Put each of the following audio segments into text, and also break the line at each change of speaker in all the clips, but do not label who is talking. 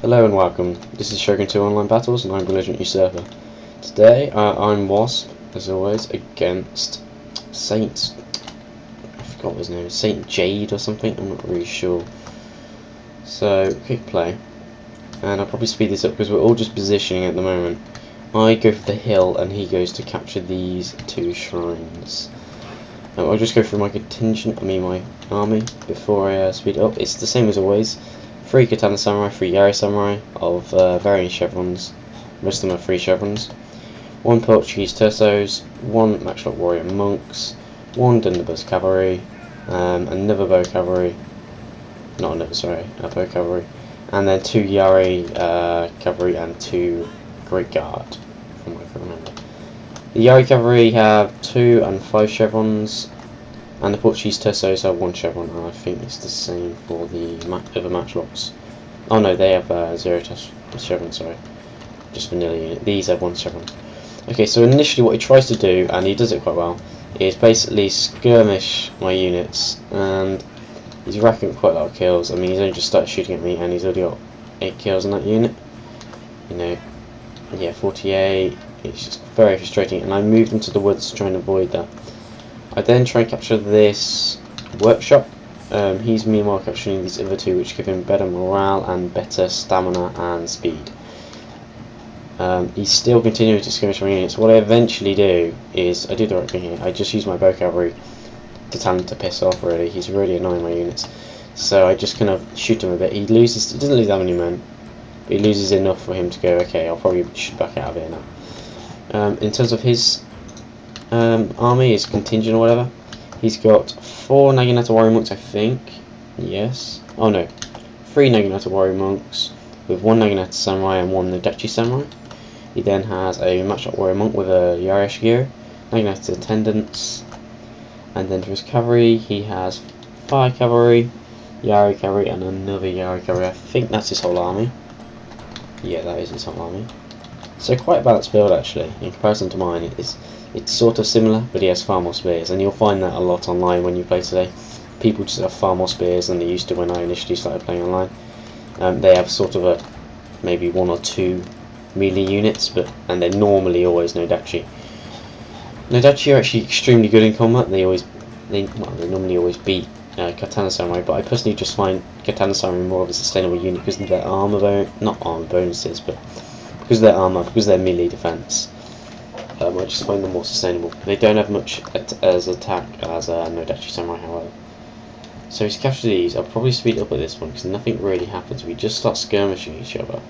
Hello and welcome. This is Shogun 2 Online Battles and I'm Belligerent Usurper. Today I'm Wasp, as always, against I forgot what his name is, St.Jabe or something, I'm not really sure. So, quick play. And I'll probably speed this up because we're all just positioning at the moment. I go for the hill and he goes to capture these two shrines. I'll just go through my my army before I speed it up. It's the same as always. 3 Katana Samurai, 3 Yari Samurai of varying chevrons. Most of them are 3 chevrons. 1 Portuguese Tersos, 1 Matchlock Warrior Monks, 1 Dunderbuss Cavalry, another Bow Cavalry, not another, sorry, a Bow Cavalry, and then 2 Yari Cavalry and 2 Great Guard, from what I can remember. The Yari Cavalry have 2 and 5 chevrons, and the Portuguese Tersos have 1 chevron, and I think it's the same for the other matchlocks. Oh no, they have 0 chevron, sorry. Just vanilla unit. These have 1 chevron. Okay, so initially what he tries to do, and he does it quite well, is basically skirmish my units, and he's racking up quite a lot of kills. I mean, he's only just started shooting at me, and he's already got 8 kills in that unit. You know, yeah, 48. It's just very frustrating, and I moved into the woods trying to avoid that. I then try and capture this workshop. He's meanwhile capturing these other 2, which give him better morale and better stamina and speed. He's still continuing to skirmish my units. What I eventually do is, I do the right thing here, I just use my bow cavalry to tell him to piss off really. He's really annoying my units. So I just kind of shoot him a bit. He doesn't lose that many men, but he loses enough for him to go, okay, I'll probably shoot back out of here now. In terms of his army, is contingent or whatever, he's got 4 Naginata Warrior Monks, I think. Yes. Oh no. 3 Naginata Warrior Monks with 1 Naginata Samurai and 1 Nodachi Samurai. He then has a Matchlock Warrior Monk with a Yari Shigure, Naginata Attendants, and then for his cavalry he has 5 cavalry, Yari cavalry, and another Yari cavalry. I think that's his whole army. Yeah, that is his whole army. So quite a balanced build actually, in comparison to mine. It's sort of similar, but he has far more spears, and you'll find that a lot online when you play today. People just have far more spears than they used to when I initially started playing online. They have sort of a maybe 1 or 2 melee units, and they're normally always Nodachi. Nodachi are actually extremely good in combat. They normally always beat Katana Samurai, but I personally just find Katana Samurai more of a sustainable unit because of their not armor bonuses, but because of their armor, because of their melee defense. I just find them more sustainable. They don't have much as attack as Nodachi Samurai, however. So he's captured these. I'll probably speed up at this one because nothing really happens. We just start skirmishing each other,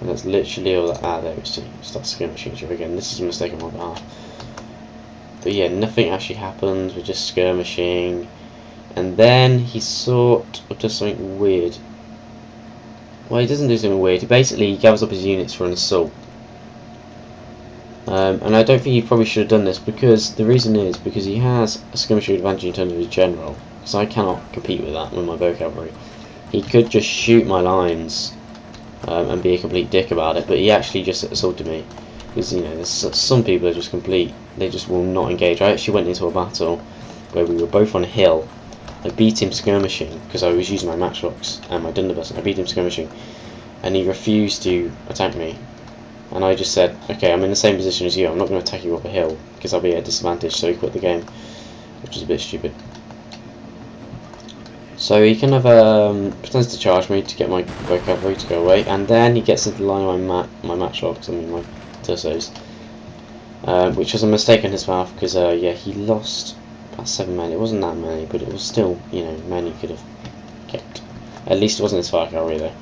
and that's literally all that. There we start skirmishing each other again. This is a mistake on my behalf. But yeah, nothing actually happens. We're just skirmishing, and then he sort of does something weird. Well, he doesn't do something weird. He basically gathers up his units for an assault. And I don't think he probably should have done this, because the reason is because he has a skirmishing advantage in terms of his general, because I cannot compete with that with my bow cavalry. He could just shoot my lines and be a complete dick about it, but he actually just assaulted me, because you know, some people are just they just will not engage. I actually went into a battle where we were both on a hill. I beat him skirmishing because I was using my matchlocks and my Dunderbuss, and I beat him skirmishing, and he refused to attack me. And I just said, okay, I'm in the same position as you, I'm not going to attack you up a hill because I'll be at a disadvantage, so he quit the game, which is a bit stupid. So he kind of pretends to charge me to get my bow cavalry to go away, and then he gets into the line of my matchlocks, my Tersos, which was a mistake on his behalf because yeah, he lost about 7 men. It wasn't that many, but it was still, you know, men he could have kept. At least it wasn't his fire cavalry though.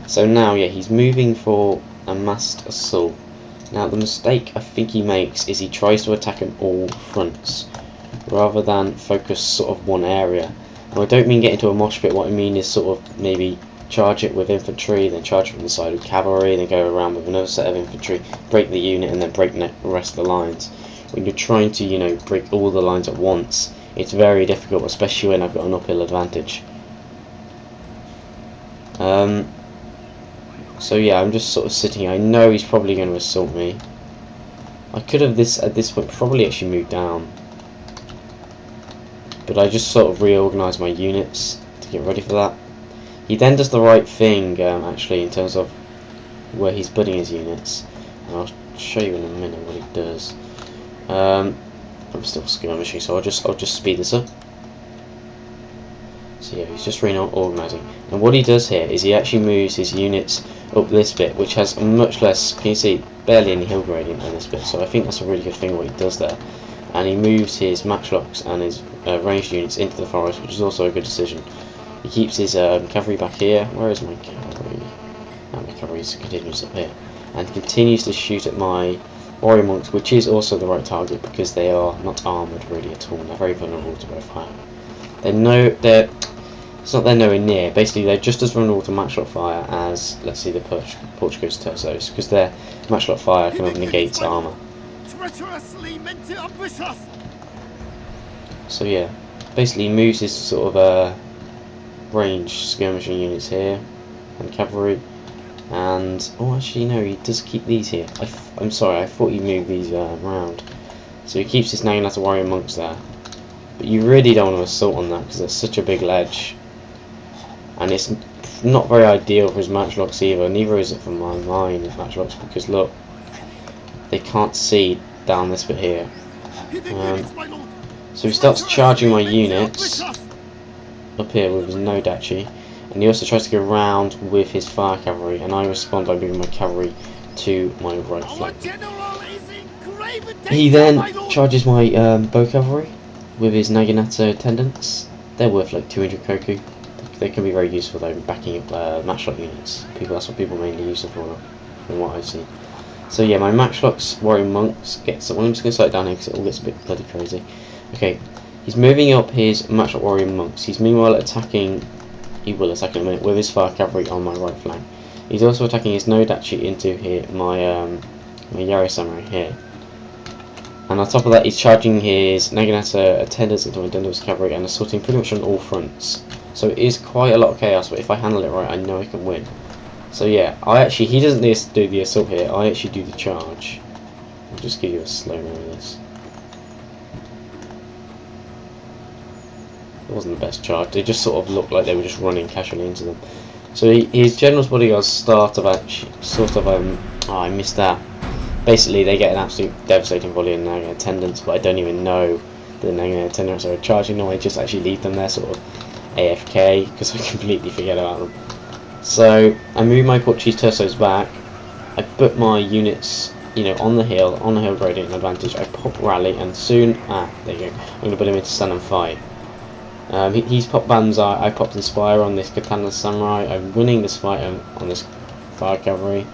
So now, yeah, he's moving for a massed assault. Now the mistake I think he makes is he tries to attack on all fronts rather than focus sort of one area. And I don't mean get into a mosh pit. What I mean is sort of maybe charge it with infantry, then charge it from the side with cavalry, then go around with another set of infantry, break the unit, and then break the rest of the lines. When you're trying to, you know, break all the lines at once, it's very difficult, especially when I've got an uphill advantage. So yeah, I'm just sort of sitting here. I know he's probably going to assault me. I could have at this point probably actually moved down, but I just sort of reorganised my units to get ready for that. He then does the right thing, actually, in terms of where he's putting his units. And I'll show you in a minute what he does. I'm still skirmishing, so I'll just speed this up. So yeah, he's just reorganising. And what he does here is he actually moves his units up this bit, which has much less, can you see, barely any hill gradient on this bit. So I think that's a really good thing what he does there. And he moves his matchlocks and his ranged units into the forest, which is also a good decision. He keeps his cavalry back here. Where is my cavalry? Oh, my cavalry continues up here. And continues to shoot at my warrior monks, which is also the right target because they are not armoured really at all. They're very vulnerable to both fire. It's not they're nowhere near. Basically, they're just as vulnerable to matchlock fire as, let's see, the Portuguese tersos, because their matchlock fire kind of negates armour. So yeah, basically he moves his sort of range skirmishing units here and cavalry, and oh, actually no, he does keep these here. I'm sorry, I thought he moved these around. So he keeps his Naginata warrior monks there. But you really don't want to assault on that because it's such a big ledge, and it's not very ideal for his matchlocks either. Neither is it for mine matchlocks, because look, they can't see down this bit here. So he starts charging my units up here with his Nodachi, and he also tries to go around with his fire cavalry, and I respond by moving my cavalry to my right flank. He then charges my bow cavalry with his Naginata attendants. They're worth like 200 koku. They can be very useful though, backing up matchlock units. That's what people mainly use them for, from what I've seen. So yeah, my matchlocks warrior monks get some. I'm just going to slow it down here because it all gets a bit bloody crazy. Okay, he's moving up his matchlock warrior monks. He's meanwhile attacking. He will attack in a minute with his fire cavalry on my right flank. He's also attacking his Nodachi into here, my Yari samurai here. And on top of that, he's charging his Naginata attendants into my Dunder's cavalry and assaulting pretty much on all fronts. So it is quite a lot of chaos, but if I handle it right, I know I can win. So yeah, he doesn't do the assault here, I actually do the charge. I'll just give you a slow-mo of this. It wasn't the best charge, they just sort of looked like they were just running casually into them. So his general's bodyguards oh, I missed that. Basically, they get an absolute devastating volley of Naginata attendants, but I don't even know the Naginata attendants are charging them. I just actually leave them there sort of AFK because I completely forget about them. So I move my Portuguese tersos back. I put my units, on the hill gradient advantage. I pop rally, and soon, there you go. I'm going to put him into stand and fight. He's popped Banzai. I popped Inspire on this Katana Samurai. I'm winning this fight on this fire cavalry.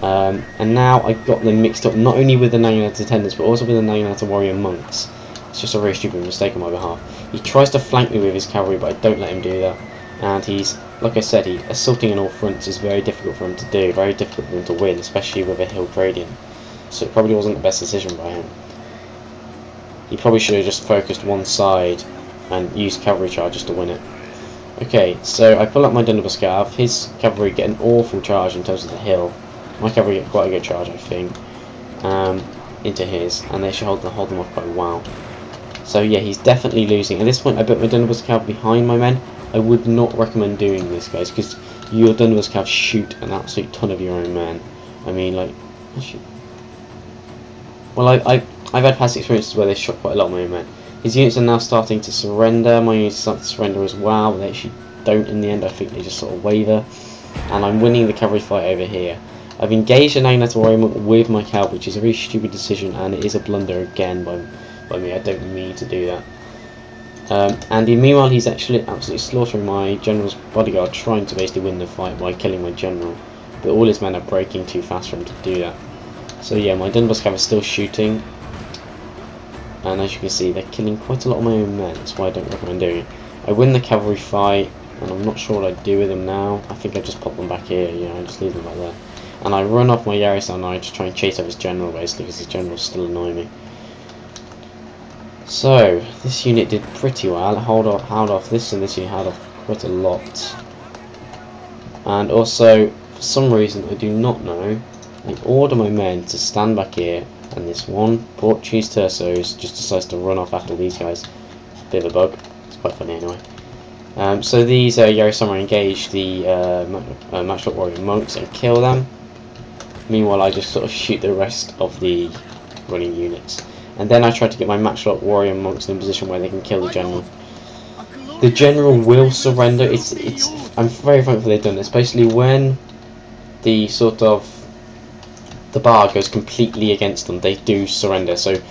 And now I've got them mixed up not only with the Naginata attendants but also with the Naginata warrior monks. It's just a very stupid mistake on my behalf. He tries to flank me with his cavalry, but I don't let him do that. And he's, like I said, assaulting on all fronts is very difficult for him to do, very difficult for him to win, especially with a hill gradient. So it probably wasn't the best decision by him. He probably should have just focused one side and used cavalry charges to win it. Okay, so I pull up my Dunderbuss Cav. His cavalry get an awful charge in terms of the hill. My cavalry get quite a good charge, I think, into his, and they should hold them off quite well. So yeah, he's definitely losing. At this point, I put my Dunderbuss Cav behind my men. I would not recommend doing this, guys, because your Dunderbuss Cav shoot an absolute ton of your own men. I mean, like, well, I've had past experiences where they shot quite a lot of my own men. His units are now starting to surrender. My units are starting to surrender as well, but they actually don't in the end. I think they just sort of waver, and I'm winning the cavalry fight over here. I've engaged an Naginata warrior monk with my cav, which is a really stupid decision, and it is a blunder again by me. I don't mean to do that. And meanwhile, he's actually absolutely slaughtering my general's bodyguard, trying to basically win the fight by killing my general. But all his men are breaking too fast for him to do that. So yeah, my Dunderbuss Cav is still shooting, and as you can see, they're killing quite a lot of my own men. That's why I don't recommend doing it. I win the cavalry fight, and I'm not sure what I do with them now. I think I just pop them back here. I just leave them like that. And I run off my Yari samurai to try and chase up his general, basically, because his general's still annoying me. So this unit did pretty well. Held off this, and this unit held off quite a lot. And also, for some reason I do not know, I order my men to stand back here, and this one Portuguese tersos just decides to run off after these guys. Bit of a bug. It's quite funny anyway. So these Yari Samurai engage the Matchlock Warrior monks and kill them. Meanwhile, I just sort of shoot the rest of the running units, and then I try to get my Matchlock Warrior monks in a position where they can kill the general. The general will surrender. I'm very thankful they've done this. Basically, when the the bar goes completely against them, they do surrender. So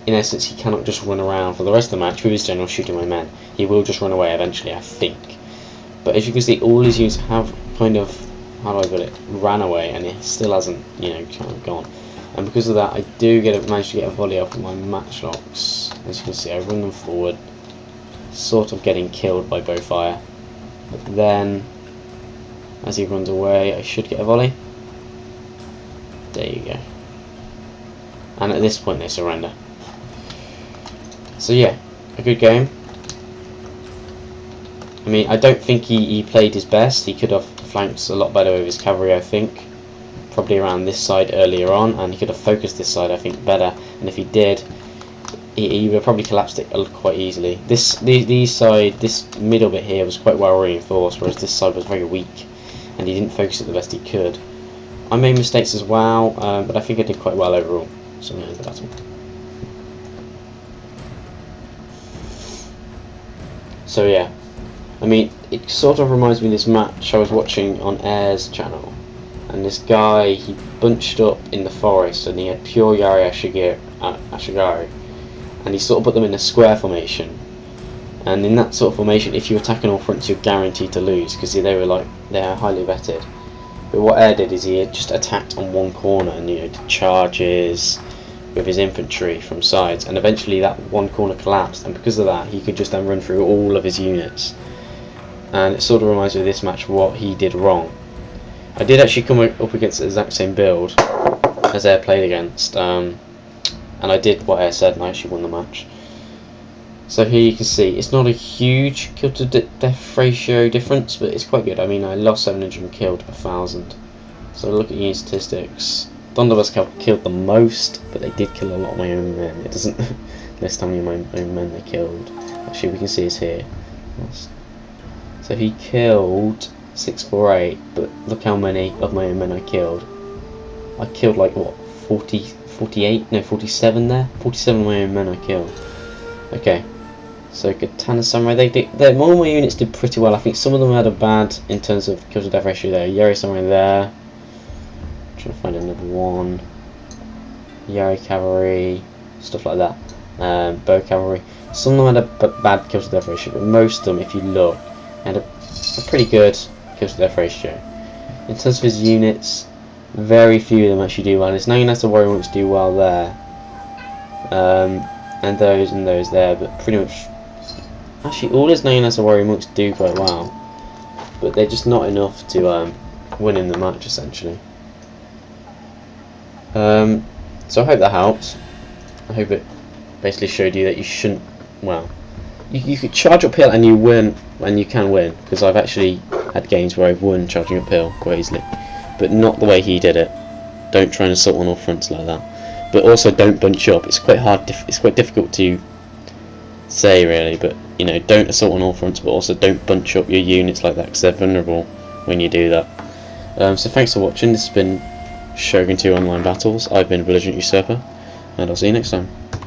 in essence, he cannot just run around for the rest of the match with his general shooting my men. He will just run away eventually, I think. But as you can see, all his units have kind of, how do I put it, ran away, and he still hasn't, kind of gone. And because of that, I do manage to get a volley off of my matchlocks. As you can see, I run them forward, sort of getting killed by bow fire. But then, as he runs away, I should get a volley. There you go. And at this point, they surrender. So yeah, a good game. I mean, I don't think he played his best. He could have flanked a lot better with his cavalry, I think. Probably around this side earlier on, and he could have focused this side, I think, better. And if he did, he would have probably collapsed it quite easily. This middle bit here was quite well reinforced, whereas this side was very weak, and he didn't focus it the best he could. I made mistakes as well, but I think I did quite well overall. So yeah, the battle. So yeah, I mean, it sort of reminds me of this match I was watching on Air's channel, and this guy, he bunched up in the forest, and he had pure Yari Ashigari, and he sort of put them in a square formation. And in that sort of formation, if you attack on all fronts, you're guaranteed to lose, because they're highly vetted. But what Air did is he had just attacked on one corner, and did charges with his infantry from sides, and eventually that one corner collapsed, and because of that he could just then run through all of his units. And it sort of reminds me of this match what he did wrong. I did actually come up against the exact same build as Air played against, and I did what Air said, and I actually won the match. So here you can see it's not a huge kill to death ratio difference, but it's quite good. I mean, I lost 700 and killed 1,000. So look at unit statistics. Donder's killed the most, but they did kill a lot of my own men. It doesn't list how many of my own men they killed. Actually, we can see it's here. So he killed 648, but look how many of my own men I killed. I killed like what, 48? No, 47 there. 47 of my own men I killed. Okay, so Katana Samurai, all my units did pretty well. I think some of them had a bad in terms of kill to death ratio there. Yari Samurai there. Trying to find another one. Yari Cavalry, stuff like that. Bow Cavalry. Some of them had a bad kill to death ratio, but most of them, if you look, had a pretty good kill to death ratio. In terms of his units, very few of them actually do well. His Naginata Warrior monks do well there, and those there, but pretty much, actually all his Naginata Warrior monks do quite well, but they're just not enough to win in the match essentially. So I hope that helps. I hope it basically showed you that you shouldn't, well, you could charge uphill and you win, and you can win, because I've actually had games where I've won charging uphill quite easily, but not the way he did it. Don't try and assault on all fronts like that, but also don't bunch up. It's quite hard, it's quite difficult to say really, but don't assault on all fronts, but also don't bunch up your units like that, because they're vulnerable when you do that. So thanks for watching. This has been Shogun 2 Online Battles. I've been Belligerent Usurper, and I'll see you next time.